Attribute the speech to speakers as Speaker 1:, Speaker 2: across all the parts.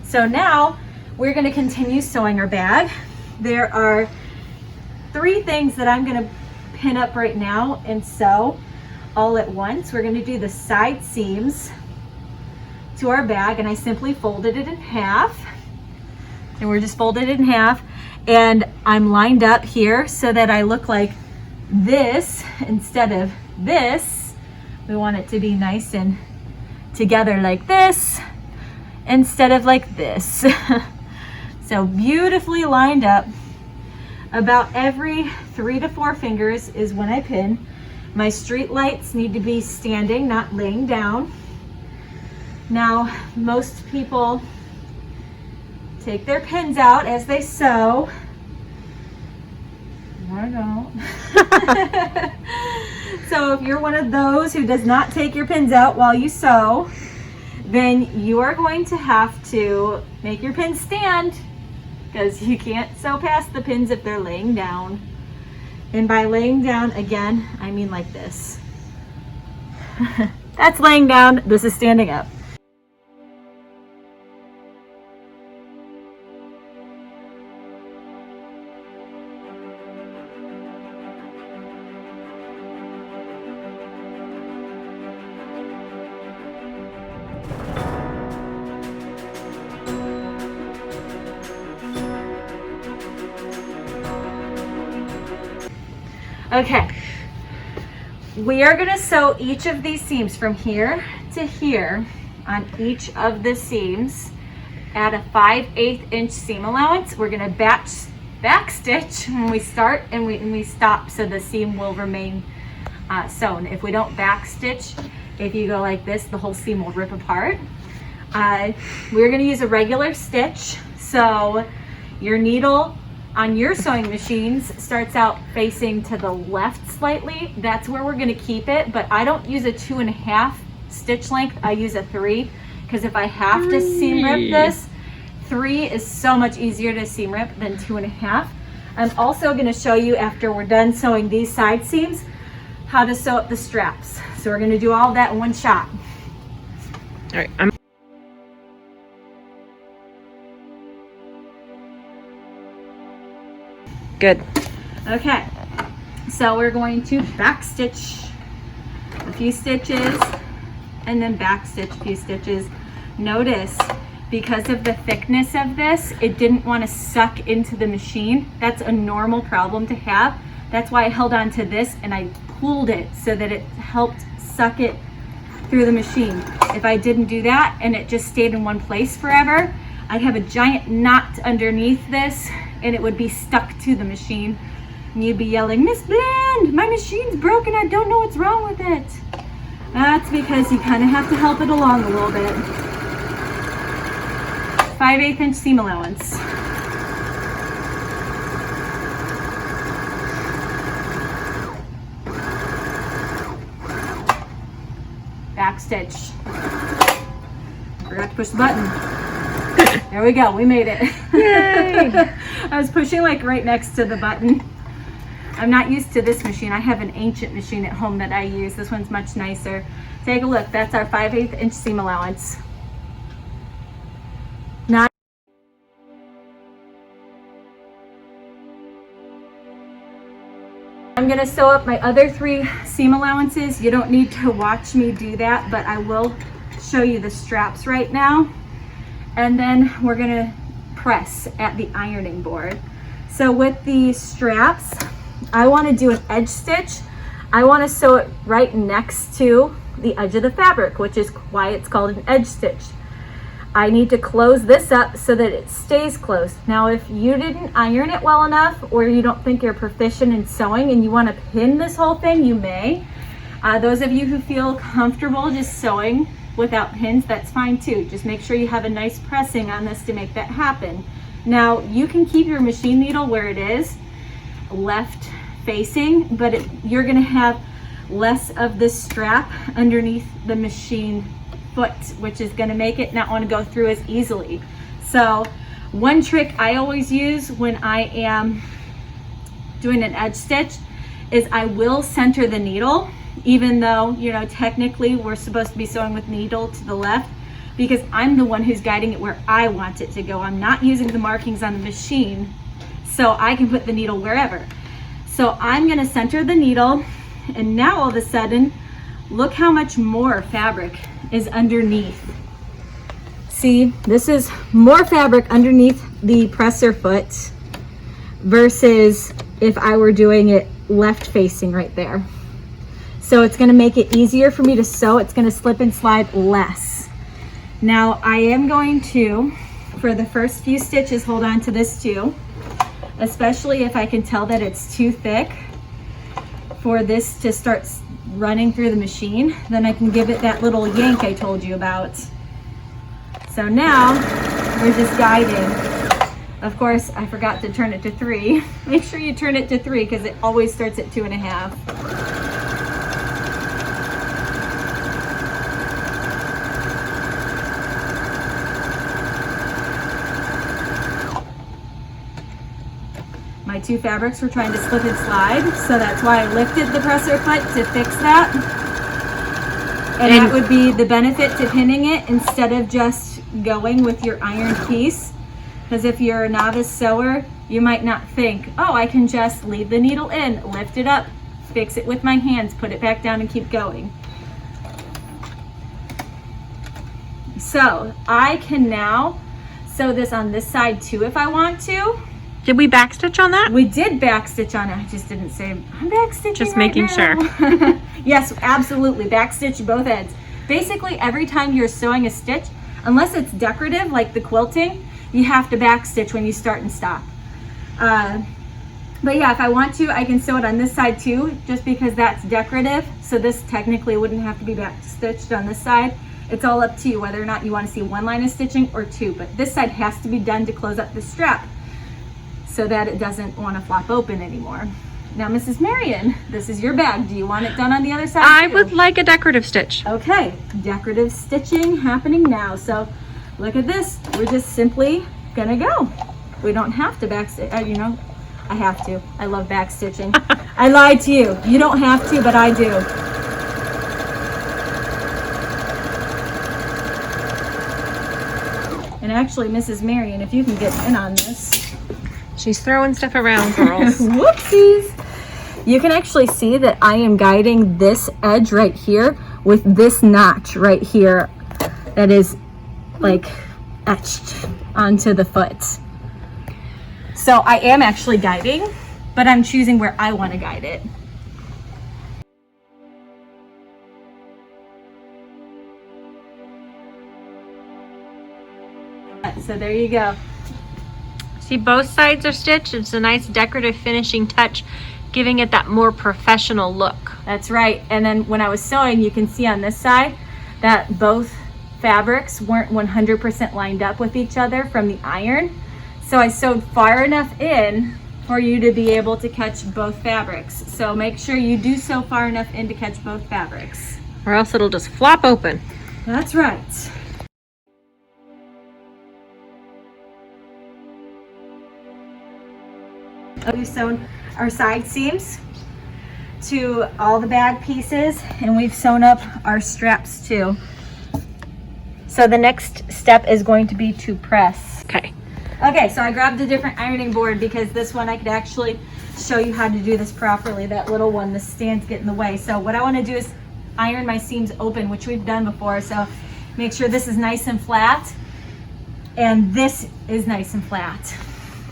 Speaker 1: So now we're going to continue sewing our bag. There are 3 things that I'm going to pin up right now and sew all at once. We're going to do the side seams to our bag, and I simply folded it in half, and we're just folded it in half, and I'm lined up here so that I look like this instead of this. We want it to be nice and together like this instead of like this. So beautifully lined up. About every 3 to 4 fingers is when I pin. My street lights need to be standing, not laying down. Now, most people take their pins out as they sew. I don't. So if you're one of those who does not take your pins out while you sew, then you are going to have to make your pins stand, because you can't sew past the pins if they're laying down. And by laying down, again, I mean like this. That's laying down, this is standing up. Okay, we are going to sew each of these seams from here to here on each of the seams at a 5/8 inch seam allowance. We're going to back stitch when we start and we stop, so the seam will remain sewn. If we don't back stitch, if you go like this, the whole seam will rip apart. We're going to use a regular stitch, so your needle on your sewing machines starts out facing to the left slightly. That's where we're going to keep it, but I don't use a 2.5 stitch length. I use a 3, because if I have to seam rip this, 3 is so much easier to seam rip than 2.5. I'm also going to show you, after we're done sewing these side seams, how to sew up the straps. So we're going to do all of that in one shot.
Speaker 2: All right, good.
Speaker 1: Okay, so we're going to back stitch a few stitches and then back stitch a few stitches. Notice, because of the thickness of this, it didn't want to suck into the machine. That's a normal problem to have. That's why I held on to this and I pulled it so that it helped suck it through the machine. If I didn't do that and it just stayed in one place forever, I'd have a giant knot underneath this and it would be stuck to the machine. And you'd be yelling, "Miss Blend, my machine's broken, I don't know what's wrong with it." That's because you kind of have to help it along a little bit. 5/8 inch seam allowance. Back stitch. Forgot to push the button. There we go, we made it.
Speaker 2: Yay!
Speaker 1: I was pushing like right next to the button. I'm not used to this machine. I have an ancient machine at home that I use. This one's much nicer. Take a look, that's our 5/8 inch seam allowance. Now I'm gonna sew up my other 3 seam allowances. You don't need to watch me do that, but I will show you the straps right now. And then we're gonna press at the ironing board. So with the straps, I wanna do an edge stitch. I wanna sew it right next to the edge of the fabric, which is why it's called an edge stitch. I need to close this up so that it stays closed. Now, if you didn't iron it well enough, or you don't think you're proficient in sewing and you wanna pin this whole thing, you may. Those of you who feel comfortable just sewing without pins, that's fine too. Just make sure you have a nice pressing on this to make that happen. Now, you can keep your machine needle where it is, left facing, but you're gonna have less of this strap underneath the machine foot, which is gonna make it not wanna go through as easily. So one trick I always use when I am doing an edge stitch is I will center the needle, even though, you know, technically we're supposed to be sewing with needle to the left, because I'm the one who's guiding it where I want it to go. I'm not using the markings on the machine, so I can put the needle wherever. So I'm gonna center the needle, and now all of a sudden, look how much more fabric is underneath. See, this is more fabric underneath the presser foot versus if I were doing it left facing right there. So it's gonna make it easier for me to sew. It's gonna slip and slide less. Now I am going to, for the first few stitches, hold on to this too, especially if I can tell that it's too thick for this to start running through the machine, then I can give it that little yank I told you about. So now we're just guiding. Of course, I forgot to turn it to 3. Make sure you turn it to 3 because it always starts at 2.5. My 2 fabrics were trying to slip and slide, so that's why I lifted the presser foot to fix that. And that would be the benefit to pinning it instead of just going with your ironed piece. Because if you're a novice sewer, you might not think, oh, I can just leave the needle in, lift it up, fix it with my hands, put it back down and keep going. So I can now sew this on this side too if I want to.
Speaker 2: Did we backstitch on that?
Speaker 1: We did backstitch on it. I just didn't say, I'm backstitching
Speaker 2: Just
Speaker 1: right
Speaker 2: making
Speaker 1: now.
Speaker 2: sure.
Speaker 1: Yes, absolutely. Backstitch both ends. Basically, every time you're sewing a stitch, unless it's decorative like the quilting, you have to backstitch when you start and stop. But yeah, if I want to, I can sew it on this side too, just because that's decorative. So this technically wouldn't have to be backstitched on this side. It's all up to you whether or not you want to see 1 line of stitching or 2, but this side has to be done to close up the strap so that it doesn't want to flop open anymore. Now, Mrs. Marion, this is your bag. Do you want it done on the other side
Speaker 2: I
Speaker 1: too?
Speaker 2: would like a decorative stitch.
Speaker 1: Okay, decorative stitching happening now. So look at this. We're just simply gonna go. We don't have to backstitch. You know, I have to. I love backstitching. I lied to you. You don't have to, but I do. And actually, Mrs. Marion, if you can get in on this.
Speaker 2: She's throwing stuff around, girls.
Speaker 1: Whoopsies. You can actually see that I am guiding this edge right here with this notch right here that is like etched onto the foot. So I am actually guiding, but I'm choosing where I want to guide it. So there you go.
Speaker 2: See, both sides are stitched. It's a nice decorative finishing touch, giving it that more professional look.
Speaker 1: That's right. And then when I was sewing, you can see on this side that both fabrics weren't 100% lined up with each other from the iron. So I sewed far enough in for you to be able to catch both fabrics. So make sure you do sew far enough in to catch both fabrics.
Speaker 2: Or else it'll just flop open.
Speaker 1: That's right. We've sewn our side seams to all the bag pieces, and we've sewn up our straps too. So the next step is going to be to press.
Speaker 2: Okay.
Speaker 1: Okay, so I grabbed a different ironing board because this one I could actually show you how to do this properly. That little one, the stands get in the way. So what I want to do is iron my seams open, which we've done before. So make sure this is nice and flat, and this is nice and flat.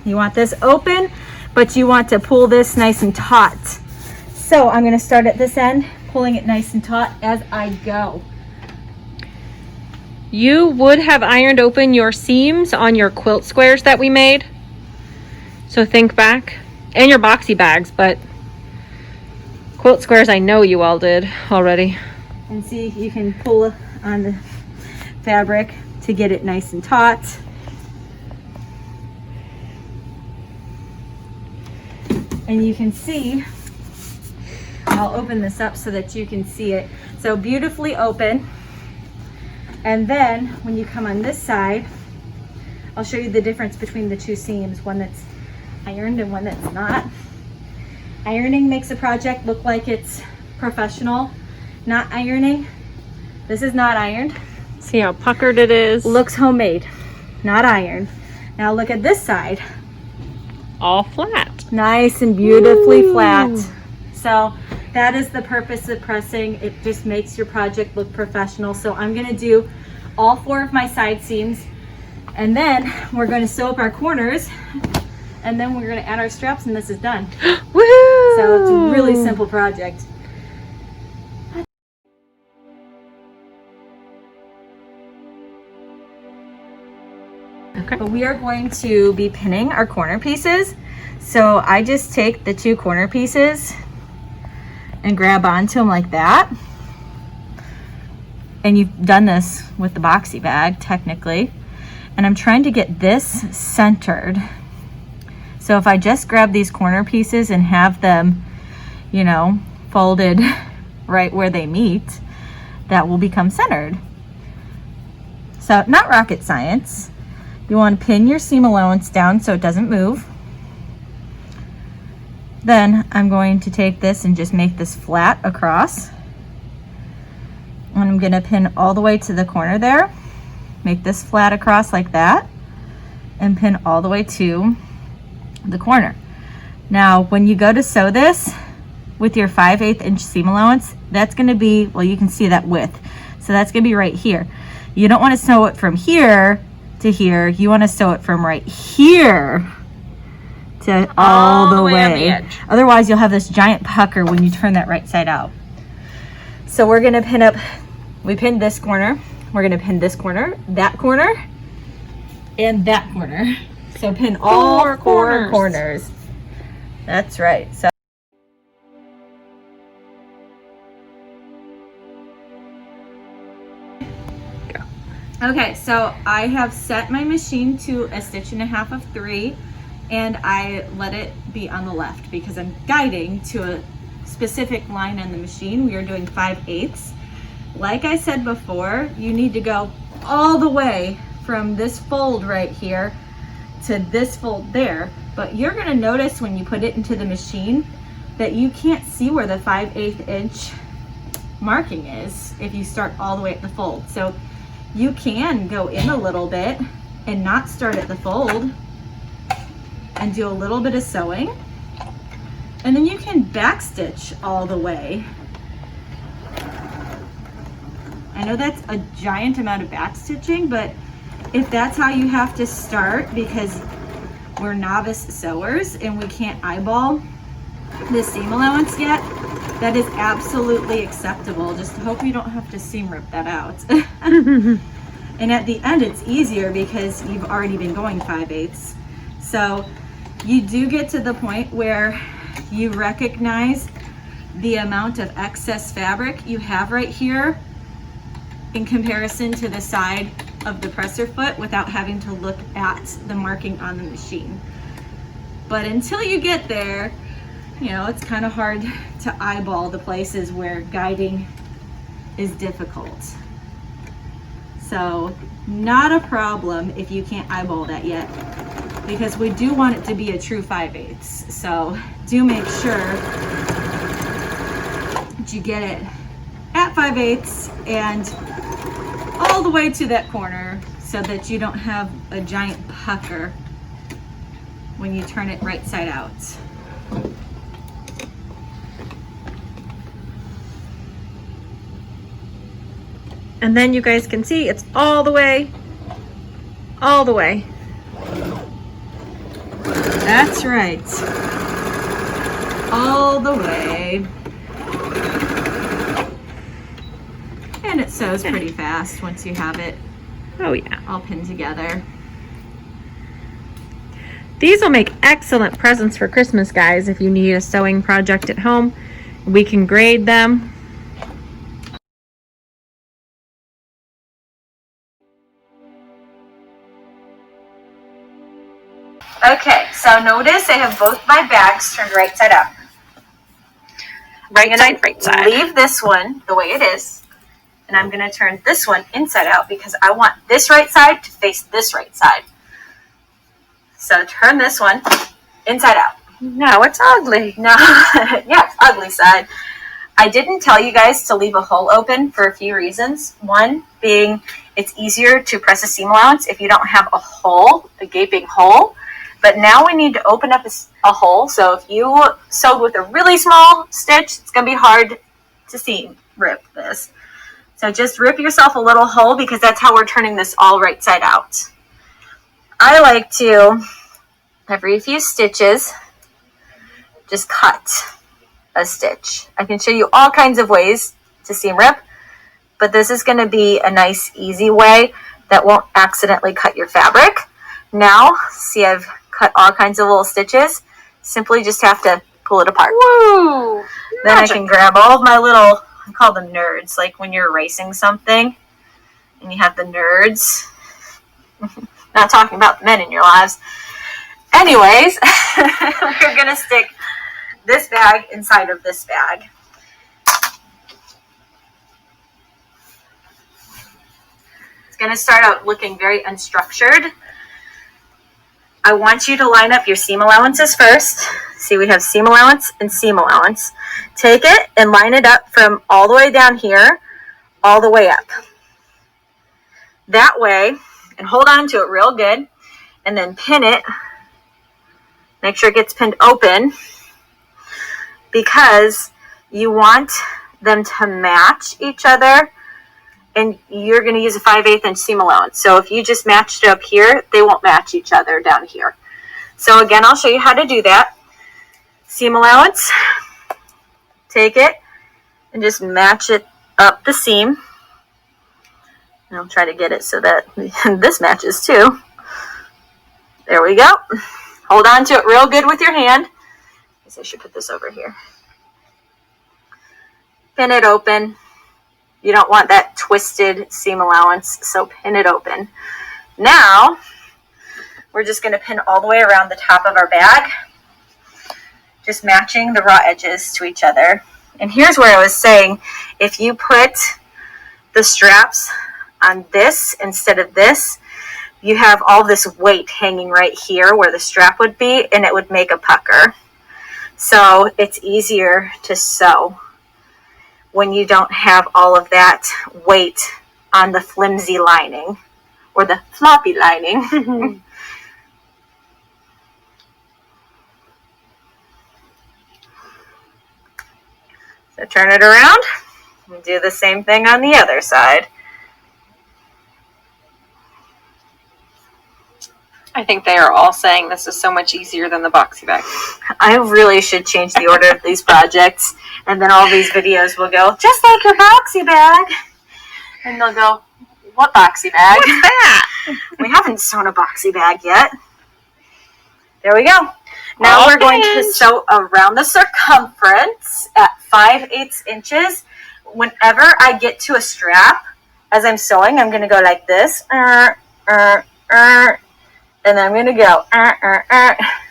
Speaker 1: You want this open, but you want to pull this nice and taut. So I'm going to start at this end, pulling it nice and taut as I go.
Speaker 2: You would have ironed open your seams on your quilt squares that we made. So think back. And your boxy bags, but quilt squares I know you all did already.
Speaker 1: And see, you can pull on the fabric to get it nice and taut. And you can see, I'll open this up so that you can see it. So beautifully open. And then when you come on this side, I'll show you the difference between the two seams, one that's ironed and one that's not. Ironing makes a project look like it's professional. Not ironing, this is not ironed.
Speaker 2: See how puckered it is?
Speaker 1: Looks homemade, not ironed. Now look at this side.
Speaker 2: All flat.
Speaker 1: Nice and beautifully
Speaker 2: Ooh.
Speaker 1: flat. So that is the purpose of pressing. It just makes your project look professional. So I'm gonna do all 4 of my side seams, and then we're gonna sew up our corners, and then we're gonna add our straps, and this is done.
Speaker 2: Woohoo!
Speaker 1: So it's a really simple project.
Speaker 2: Okay.
Speaker 1: But we are going to be pinning our corner pieces. So I just take the 2 corner pieces and grab onto them like that. And you've done this with the boxy bag technically. And I'm trying to get this centered. So if I just grab these corner pieces and have them, you know, folded right where they meet, that will become centered. So not rocket science. You want to pin your seam allowance down so it doesn't move. Then I'm going to take this and just make this flat across. And I'm going to pin all the way to the corner there. Make this flat across like that. And pin all the way to the corner. Now, when you go to sew this with your 5/8 inch seam allowance, that's going to be, well, you can see that width. So that's going to be right here. You don't want to sew it from here to here. You want to sew it from right here to all the way.
Speaker 2: On the edge.
Speaker 1: Otherwise, you'll have this giant pucker when you turn that right side out. So we're going to pin up, we pinned this corner. We're going to pin this corner, and that corner. So pin all 4 corners. That's right. So okay, so I have set my machine to 1.5 stitches of 3, and I let it be on the left because I'm guiding to a specific line on the machine. We are doing 5/8. Like I said before, you need to go all the way from this fold right here to this fold there, but you're gonna notice when you put it into the machine that you can't see where the 5/8 inch marking is if you start all the way at the fold. So you can go in a little bit and not start at the fold and do a little bit of sewing, and then you can backstitch all the way. I know that's a giant amount of backstitching, but if that's how you have to start because we're novice sewers and we can't eyeball the seam allowance yet, that is absolutely acceptable. Just hope you don't have to seam rip that out. And at the end it's easier because you've already been going 5/8. So you do get to the point where you recognize the amount of excess fabric you have right here in comparison to the side of the presser foot without having to look at the marking on the machine. But until you get there, you know, it's kind of hard to eyeball the places where guiding is difficult. So not a problem if you can't eyeball that yet, because we do want it to be a true 5/8. So do make sure that you get it at 5/8 and all the way to that corner so that you don't have a giant pucker when you turn it right side out.
Speaker 2: And then you guys can see it's all the way.
Speaker 1: That's right. All the way. And it sews pretty fast once you have it
Speaker 2: Oh yeah.
Speaker 1: all pinned together.
Speaker 2: These will make excellent presents for Christmas, guys. If you need a sewing project at home, we can grade them.
Speaker 1: Okay, so notice I have both my bags turned right side up.
Speaker 2: Right side.
Speaker 1: Leave this one the way it is, and I'm going to turn this one inside out because I want this right side to face this right side. So turn this one inside out.
Speaker 2: No, it's ugly.
Speaker 1: No, yeah, it's ugly side. I didn't tell you guys to leave a hole open for a few reasons. One being it's easier to press a seam allowance if you don't have a hole, a gaping hole. But now we need to open up a hole. So if you sewed with a really small stitch, it's going to be hard to seam rip this. So just rip yourself a little hole because that's how we're turning this all right side out. I like to, every few stitches, just cut a stitch. I can show you all kinds of ways to seam rip, but this is going to be a nice easy way that won't accidentally cut your fabric. Now, see, I've cut all kinds of little stitches. Simply just have to pull it apart.
Speaker 2: Woo!
Speaker 1: Then I can grab all of my little, I call them nerds, like when you're erasing something and you have the nerds. Not talking about the men in your lives. Anyways, we're going to stick this bag inside of this bag. It's going to start out looking very unstructured. I want you to line up your seam allowances first. See, we have seam allowance and seam allowance. Take it and line it up from all the way down here, all the way up. That way, and hold on to it real good, and then pin it. Make sure it gets pinned open because you want them to match each other, and you're going to use a 5/8 inch seam allowance. So if you just matched it up here, they won't match each other down here. So again, I'll show you how to do that. Seam allowance, take it and just match it up the seam. And I'll try to get it so that this matches too. There we go. Hold on to it real good with your hand. I guess I should put this over here. Pin it open. You don't want that twisted seam allowance, so pin it open. Now, we're just going to pin all the way around the top of our bag, just matching the raw edges to each other. And here's where I was saying, if you put the straps on this instead of this, you have all this weight hanging right here where the strap would be, and it would make a pucker. So it's easier to sew when you don't have all of that weight on the flimsy lining or the floppy lining. So turn it around and do the same thing on the other side.
Speaker 2: I think they are all saying this is so much easier than the boxy bag.
Speaker 1: I really should change the order of these projects, and then all these videos will go, just like your boxy bag. And they'll go, what boxy bag?
Speaker 2: What's that?
Speaker 1: We haven't sewn a boxy bag yet. There we go. Now we're going to sew around the circumference at 5/8 inches. Whenever I get to a strap, as I'm sewing, I'm going to go like this. And I'm going to go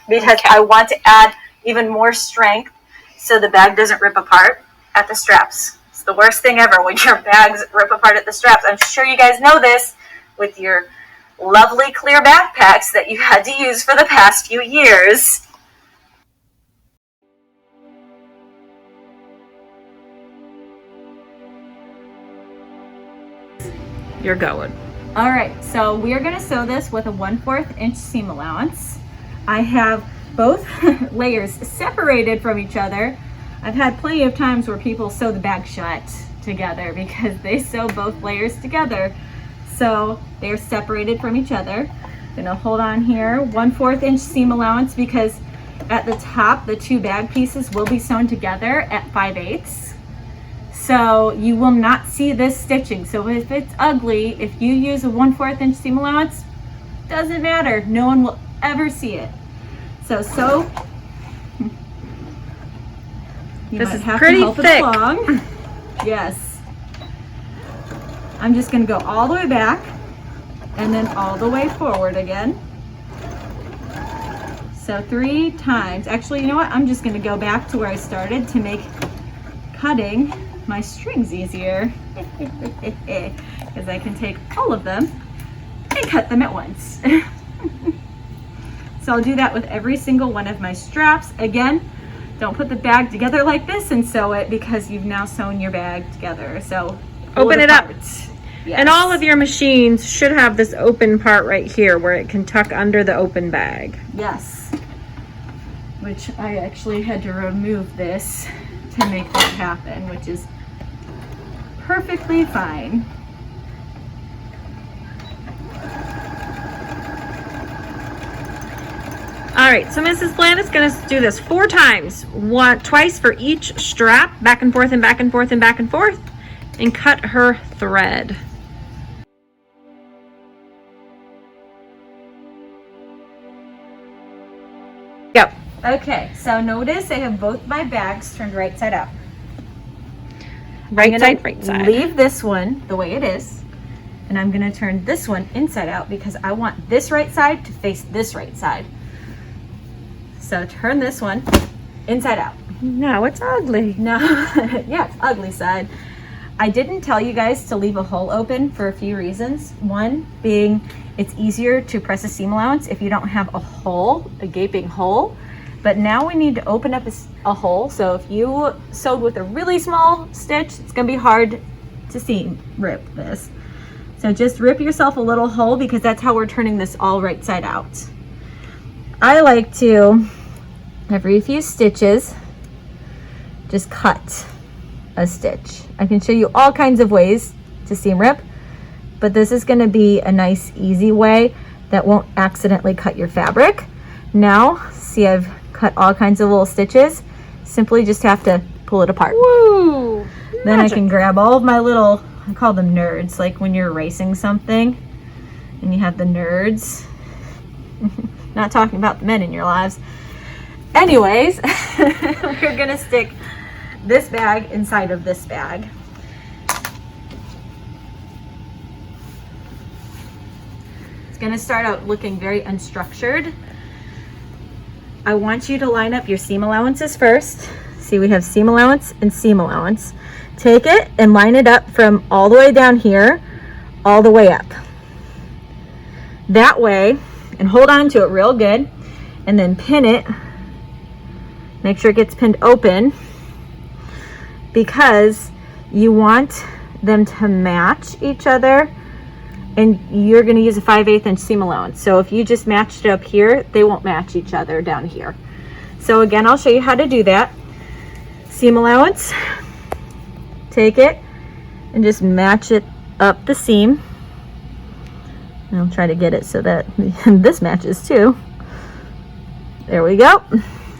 Speaker 1: because I want to add even more strength so the bag doesn't rip apart at the straps. It's the worst thing ever when your bags rip apart at the straps. I'm sure you guys know this with your lovely clear backpacks that you had to use for the past few years.
Speaker 2: You're going.
Speaker 1: All right, so we are going to sew this with a 1/4 inch seam allowance. I have both layers separated from each other. I've had plenty of times where people sew the bag shut together because they sew both layers together. So they're separated from each other. I'm going to hold on here, 1/4 inch seam allowance because at the top, the two bag pieces will be sewn together at 5/8. So you will not see this stitching. So if it's ugly, if you use a 1/4 inch seam allowance, doesn't matter. No one will ever see it. So you
Speaker 2: This
Speaker 1: might
Speaker 2: is
Speaker 1: have
Speaker 2: pretty
Speaker 1: to help
Speaker 2: thick.
Speaker 1: it along. Yes. I'm just going to go all the way back and then all the way forward again. So 3 times. Actually, you know what? I'm just going to go back to where I started to make cutting my strings easier because I can take all of them and cut them at once. So I'll do that with every single one of my straps. Again, Don't put the bag together like this and sew it, because you've now sewn your bag together. So
Speaker 2: Open it up.
Speaker 1: Yes.
Speaker 2: And all of your machines should have this open part right here where it can tuck under the open bag.
Speaker 1: Yes. Which I actually had to remove this to make that happen, which is perfectly fine.
Speaker 2: All right, so Mrs. Bland is going to do this 4 times, twice for each strap, back and forth and back and forth and back and forth, and cut her thread. Yep.
Speaker 1: Okay, so notice I have both my bags turned right side up.
Speaker 2: Right side.
Speaker 1: Leave this one the way it is, and I'm gonna turn this one inside out because I want this right side to face this right side. So turn this one inside out.
Speaker 2: No, it's ugly.
Speaker 1: No, yeah, it's ugly side. I didn't tell you guys to leave a hole open for a few reasons. One being it's easier to press a seam allowance if you don't have a hole, a gaping hole. But now we need to open up a hole. So if you sewed with a really small stitch, it's gonna be hard to seam rip this. So just rip yourself a little hole, because that's how we're turning this all right side out. I like to, every few stitches, just cut a stitch. I can show you all kinds of ways to seam rip, but this is going to be a nice easy way that won't accidentally cut your fabric. Now, see, I've cut all kinds of little stitches. Simply just have to pull it apart.
Speaker 2: Woo!
Speaker 1: Then I can grab all of my little, I call them nerds, like when you're erasing something and you have the nerds. Not talking about the men in your lives. Anyways, we're gonna stick this bag inside of this bag. It's gonna start out looking very unstructured. I want you to line up your seam allowances first. See, we have seam allowance and seam allowance. Take it and line it up from all the way down here, all the way up. That way, and hold on to it real good, and then pin it. Make sure it gets pinned open, because you want them to match each other, and you're going to use a 5/8 inch seam allowance. So if you just matched it up here, they won't match each other down here. So again, I'll show you how to do that. Seam allowance, take it and just match it up the seam. And I'll try to get it so that this matches too. There we go.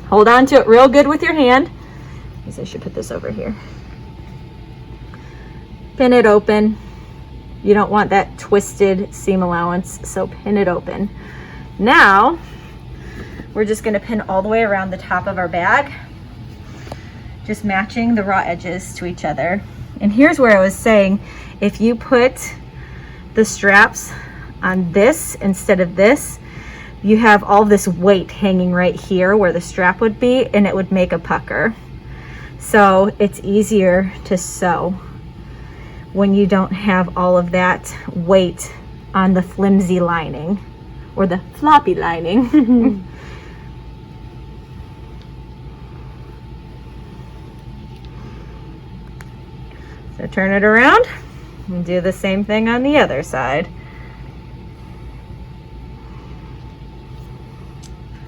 Speaker 1: Hold on to it real good with your hand. I guess I should put this over here. Pin it open. You don't want that twisted seam allowance, so pin it open. Now, we're just gonna pin all the way around the top of our bag, just matching the raw edges to each other. And here's where I was saying, if you put the straps on this instead of this, you have all this weight hanging right here where the strap would be, and it would make a pucker. So it's easier to sew when you don't have all of that weight on the flimsy lining or the floppy lining. So turn it around and do the same thing on the other side.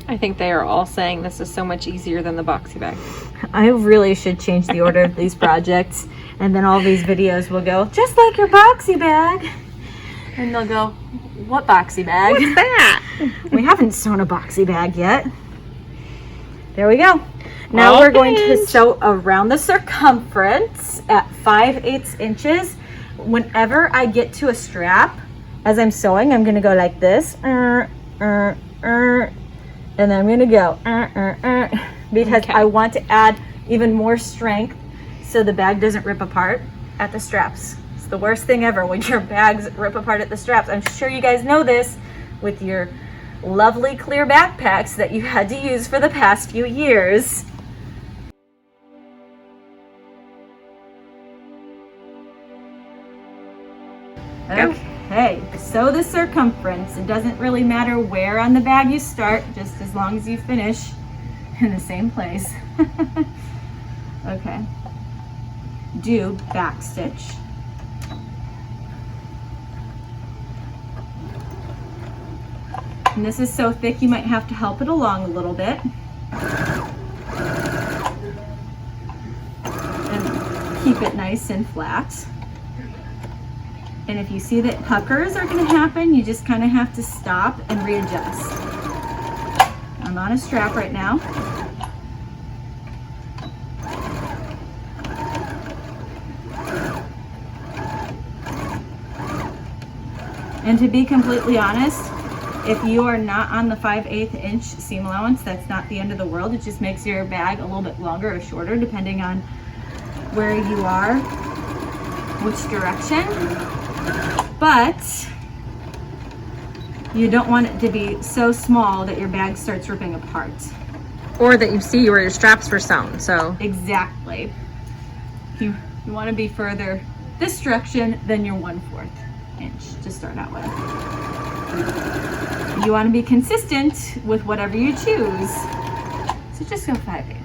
Speaker 2: I think they are all saying this is so much easier than the boxy bag.
Speaker 1: I really should change the order of these projects, and then all these videos will go, just like your boxy bag. And they'll go, what boxy bag?
Speaker 2: What's that?
Speaker 1: We haven't sewn a boxy bag yet. There we go. Now
Speaker 2: All
Speaker 1: we're going to
Speaker 2: pinned.
Speaker 1: sew around the circumference at 5/8 inches. Whenever I get to a strap, as I'm sewing, I'm gonna go like this. And then I'm gonna go because
Speaker 2: Okay.
Speaker 1: I want to add even more strength so the bag doesn't rip apart at the straps. It's the worst thing ever when your bags rip apart at the straps. I'm sure you guys know this with your lovely clear backpacks that you had to use for the past few years.
Speaker 2: Go.
Speaker 1: Okay, sew the circumference. It doesn't really matter where on the bag you start, just as long as you finish in the same place. Okay. Do back stitch. And this is so thick you might have to help it along a little bit. And keep it nice and flat. And if you see that puckers are going to happen, you just kind of have to stop and readjust. I'm on a strap right now. And to be completely honest, if you are not on the 5/8 inch seam allowance, that's not the end of the world. It just makes your bag a little bit longer or shorter depending on where you are, which direction. But you don't want it to be so small that your bag starts ripping apart.
Speaker 2: Or that you see where your straps were sewn, so.
Speaker 1: Exactly. You want to be further this direction than your 1/4 inch to start out with. You want to be consistent with whatever you choose. So just go 5/8.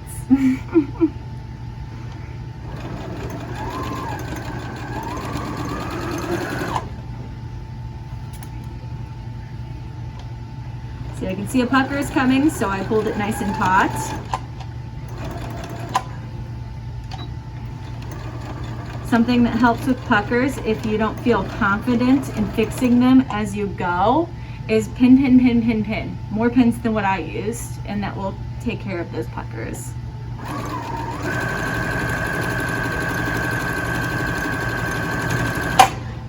Speaker 1: So I can see a pucker is coming, so I pulled it nice and taut. Something that helps with puckers, if you don't feel confident in fixing them as you go, is pin, pin, pin, pin, pin. More pins than what I used, and that will take care of those puckers. I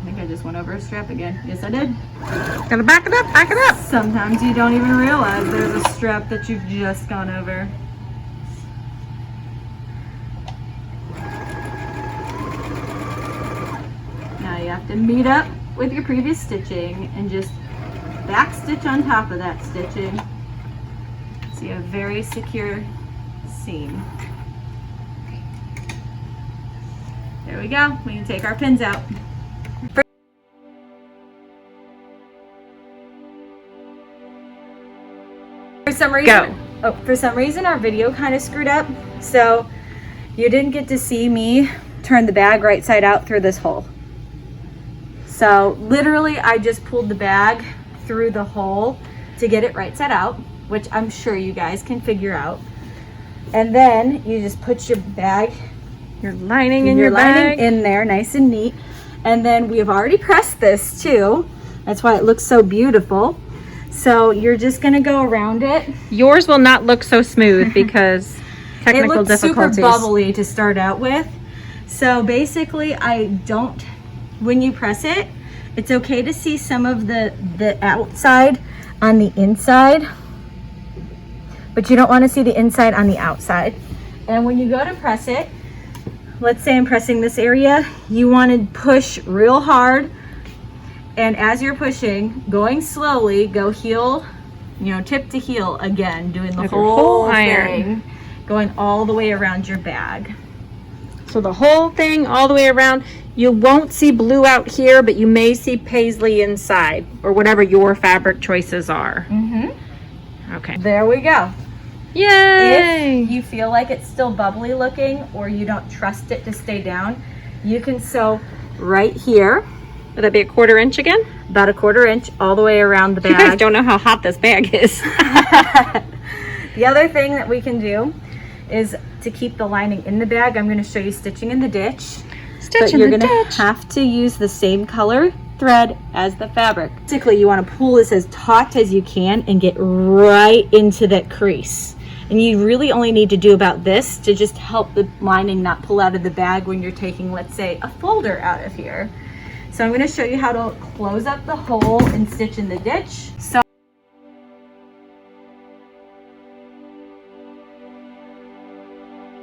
Speaker 1: think I just went over a strap again. Yes, I did.
Speaker 2: Gotta back it up, back it up.
Speaker 1: Sometimes you don't even realize there's a strap that you've just gone over. Now you have to meet up with your previous stitching and just back stitch on top of that stitching so you have a very secure seam. There we go. We can take our pins out. For some reason our video kind of screwed up, so you didn't get to see me turn the bag right side out through this hole. So literally I just pulled the bag through the hole to get it right side out, which I'm sure you guys can figure out. And then you just put your bag,
Speaker 2: Your lining in your bag
Speaker 1: in there nice and neat. And then we have already pressed this too. That's why it looks so beautiful. So you're just gonna go around it.
Speaker 2: Yours will not look so smooth because technical
Speaker 1: it looks
Speaker 2: difficulties.
Speaker 1: super bubbly to start out with. So basically when you press it, it's okay to see some of the outside on the inside, but you don't want to see the inside on the outside. And when you go to press it, let's say I'm pressing this area, you want to push real hard. And as you're pushing, going slowly, go heel, tip to heel again, doing the
Speaker 2: Like your
Speaker 1: whole
Speaker 2: whole iron.
Speaker 1: thing, going all the way around your bag.
Speaker 2: So the whole thing all the way around. You won't see blue out here, but you may see paisley inside or whatever your fabric choices are. Okay.
Speaker 1: There we go.
Speaker 2: Yay!
Speaker 1: If you feel like it's still bubbly looking or you don't trust it to stay down, you can sew right here.
Speaker 2: Would that be a 1/4 inch again?
Speaker 1: About a 1/4 inch all the way around the bag.
Speaker 2: You guys don't know how hot this bag is.
Speaker 1: The other thing that we can do is to keep the lining in the bag. I'm going to show you stitching in the ditch. But you're going to have to use the same color thread as the fabric. Basically, you want to pull this as taut as you can and get right into that crease. And you really only need to do about this to just help the lining not pull out of the bag when you're taking, let's say, a folder out of here. So I'm going to show you how to close up the hole and stitch in the ditch. So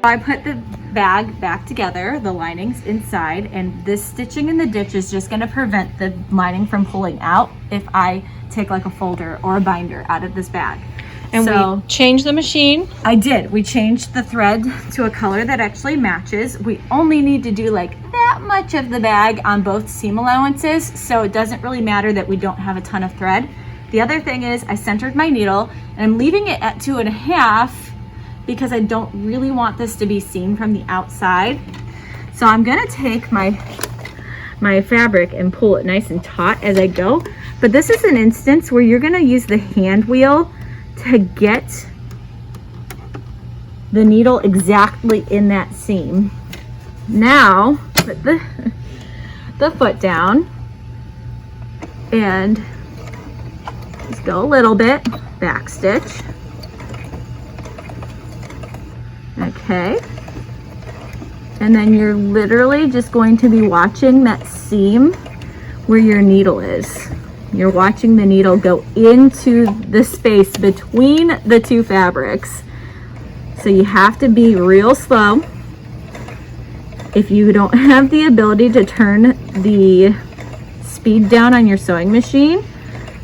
Speaker 1: I put the bag back together, the lining's inside, and this stitching in the ditch is just going to prevent the lining from pulling out if I take like a folder or a binder out of this bag.
Speaker 2: And
Speaker 1: so
Speaker 2: we changed the machine.
Speaker 1: I did. We changed the thread to a color that actually matches. We only need to do like that much of the bag on both seam allowances, so it doesn't really matter that we don't have a ton of thread. The other thing is I centered my needle and I'm leaving it at 2.5 because I don't really want this to be seen from the outside. So I'm gonna take my fabric and pull it nice and taut as I go. But this is an instance where you're gonna use the hand wheel to get the needle exactly in that seam. Now, put the foot down and just go a little bit, back stitch. Okay. And then you're literally just going to be watching that seam where your needle is. You're watching the needle go into the space between the two fabrics. So you have to be real slow. If you don't have the ability to turn the speed down on your sewing machine,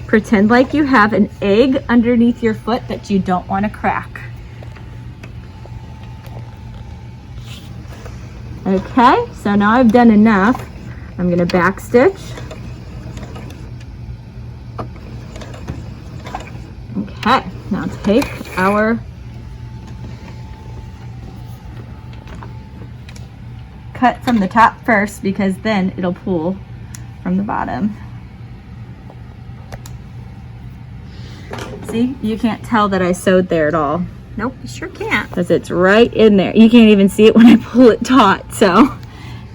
Speaker 1: pretend like you have an egg underneath your foot that you don't want to crack. Okay, so now I've done enough. I'm going to back stitch. Okay, now take our cut from the top first, because then it'll pull from the bottom. See, you can't tell that I sewed there at all.
Speaker 2: Nope, you sure can't.
Speaker 1: Because it's right in there. You can't even see it when I pull it taut. So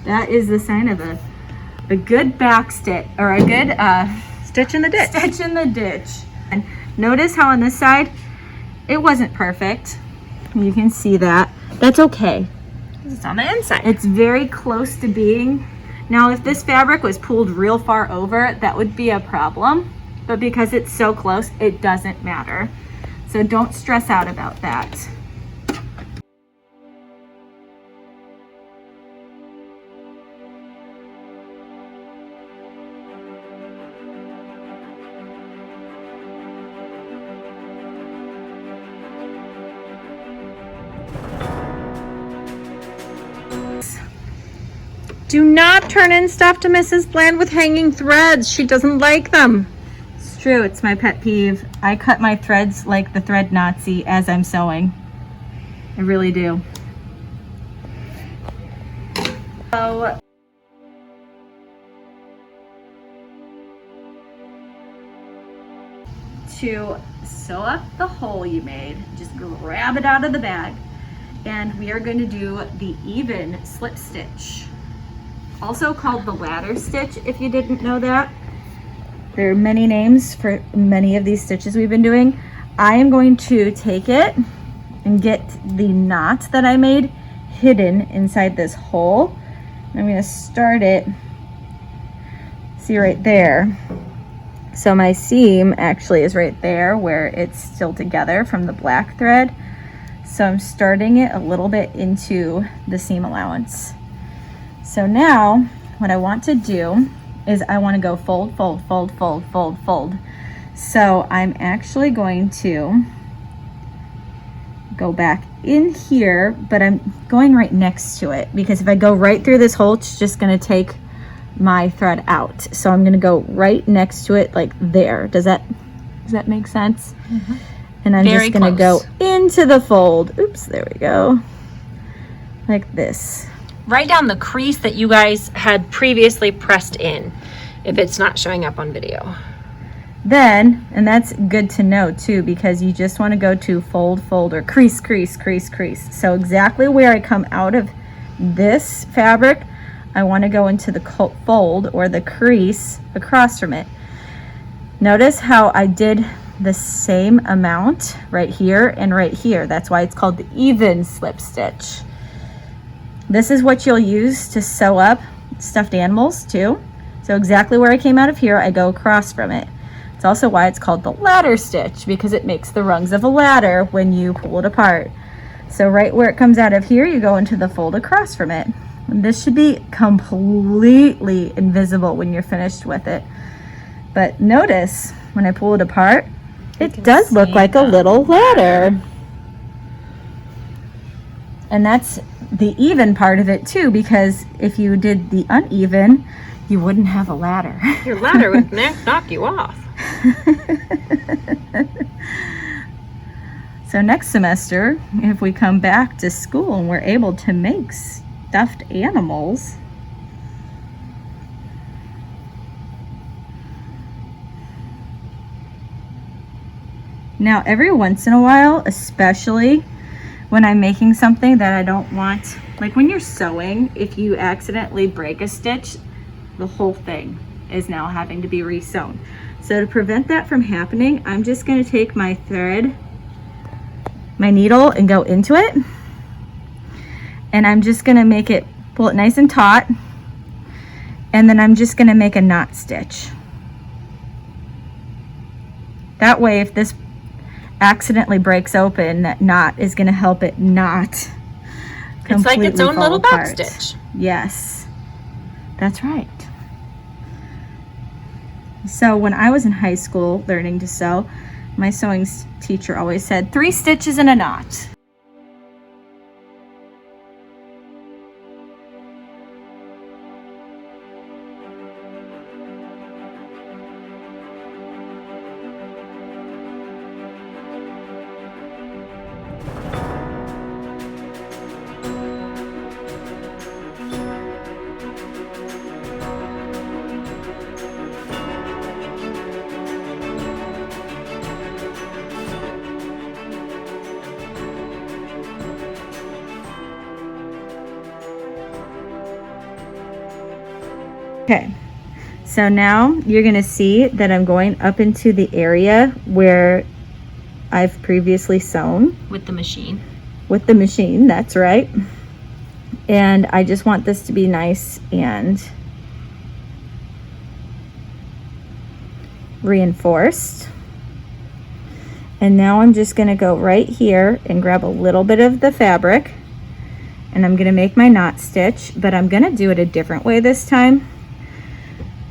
Speaker 1: that is the sign of a good back stitch, or a good
Speaker 2: Stitch in the ditch.
Speaker 1: stitch in the ditch. And notice how on this side, it wasn't perfect. You can see that. That's okay.
Speaker 2: It's on the inside.
Speaker 1: It's very close to being. Now, if this fabric was pulled real far over, that would be a problem. But because it's so close, it doesn't matter. So don't stress out about that.
Speaker 2: Do not turn in stuff to Mrs. Bland with hanging threads. She doesn't like them.
Speaker 1: It's true, it's my pet peeve. I cut my threads like the thread Nazi as I'm sewing. I really do. So, to sew up the hole you made, just grab it out of the bag, and we are going to do the even slip stitch, also called the ladder stitch, if you didn't know that. There are many names for many of these stitches we've been doing. I am going to take it and get the knot that I made hidden inside this hole. I'm going to start it, see right there. So my seam actually is right there where it's still together from the black thread. So I'm starting it a little bit into the seam allowance. So now what I want to do is I want to go fold, fold, fold, fold, fold, fold. So I'm actually going to go back in here, but I'm going right next to it, because if I go right through this hole, it's just going to take my thread out. So I'm going to go right next to it, like there. Does that make sense? Mm-hmm. And I'm
Speaker 2: Very
Speaker 1: just going to go
Speaker 2: close.
Speaker 1: into the fold. Oops, there we go. Like this.
Speaker 2: Write down the crease that you guys had previously pressed in, if it's not showing up on video.
Speaker 1: Then, and that's good to know too, because you just want to go to fold, fold, or crease, crease, crease, crease. So exactly where I come out of this fabric, I want to go into the fold or the crease across from it. Notice how I did the same amount right here and right here. That's why it's called the even slip stitch. This is what you'll use to sew up stuffed animals too. So exactly where I came out of here, I go across from it. It's also why it's called the ladder stitch, because it makes the rungs of a ladder when you pull it apart. So right where it comes out of here, you go into the fold across from it. And this should be completely invisible when you're finished with it. But notice when I pull it apart, it does look like a little ladder. And that's the even part of it too, because if you did the uneven, you wouldn't have a ladder.
Speaker 2: Your ladder would knock you off.
Speaker 1: So next semester, if we come back to school and we're able to make stuffed animals, now every once in a while, especially when I'm making something that I don't want, like when you're sewing, if you accidentally break a stitch, the whole thing is now having to be re-sewn. So to prevent that from happening, I'm just going to take my thread, my needle, and go into it. And I'm just going to make it, pull it nice and taut. And then I'm just going to make a knot stitch. That way, if this accidentally breaks open, that knot is going to help it not completely
Speaker 2: it's like its own
Speaker 1: fall
Speaker 2: little
Speaker 1: apart.
Speaker 2: back stitch.
Speaker 1: Yes, that's right. So when I was in high school learning to sew, my sewing teacher always said 3 stitches in a knot. Okay, so now you're going to see that I'm going up into the area where I've previously sewn.
Speaker 2: With the machine.
Speaker 1: With the machine, that's right. And I just want this to be nice and reinforced. And now I'm just going to go right here and grab a little bit of the fabric, and I'm going to make my knot stitch, but I'm going to do it a different way this time.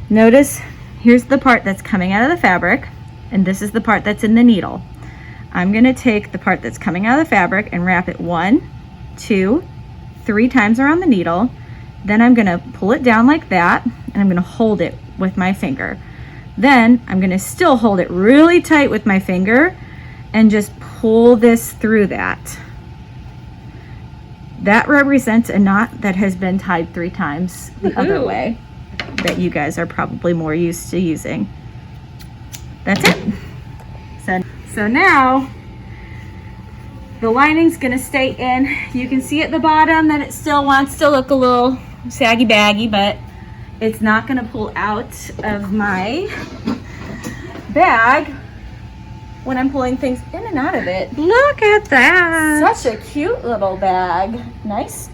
Speaker 1: Notice, here's the part that's coming out of the fabric, and this is the part that's in the needle. I'm going to take the part that's coming out of the fabric and wrap it 1, 2, 3 times around the needle. Then I'm going to pull it down like that, and I'm going to hold it with my finger. Then I'm going to still hold it really tight with my finger and just pull this through that. That represents a knot that has been tied 3 times the other way, that you guys are probably more used to using. That's it. So now the lining's gonna stay in. You can see at the bottom that it still wants to look a little saggy baggy, but it's not gonna pull out of my bag when I'm pulling things in and out of it.
Speaker 2: Look at that.
Speaker 1: Such a cute little bag. Nice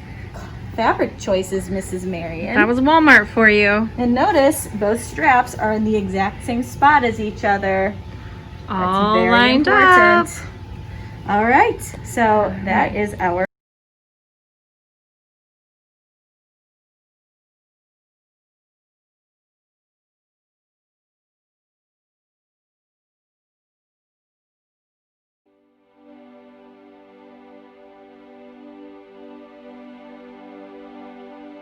Speaker 1: fabric choices, Mrs. Marion.
Speaker 2: That was Walmart for you.
Speaker 1: And notice both straps are in the exact same spot as each other.
Speaker 2: All
Speaker 1: That's very
Speaker 2: lined
Speaker 1: important.
Speaker 2: up.
Speaker 1: All right, so that is our